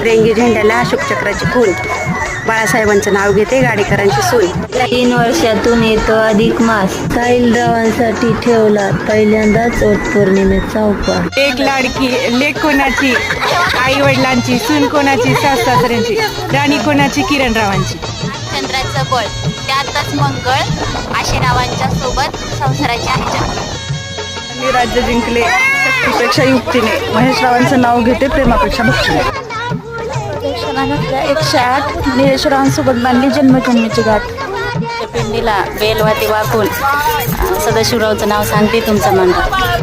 रेंगी झेंड्याला अशोक चक्राची खूण, बाळासाहेबांचं नाव घेते गाडेकरांची सून. 3 वर्षातून येतो अधिक मास, साहिलरावांसाठी ठेवला पहिल्यांदाच वट पौर्णिमेचा उपास. एक लाडकी लेक कोणाची, आई वडिलांची, सून कोणाची, सासऱ्यांची, राणी कोणाची, किरणरावांची. चंद्राचं बळ त्यातच मंगळ, आशेरावांच्या सोबत संसाराची आहे. राज्य जिंकले शक्तीपेक्षा युक्तीने, महेशरावांचं नाव घेते प्रेमापेक्षा भक्तीने. 108 निलेशरावांसोबत बांधली जन्मजन्मीची गाठ. पिंडीला बेलवाती वाकून सदाशिवरावचं नाव सांगते तुमचं मंडळ.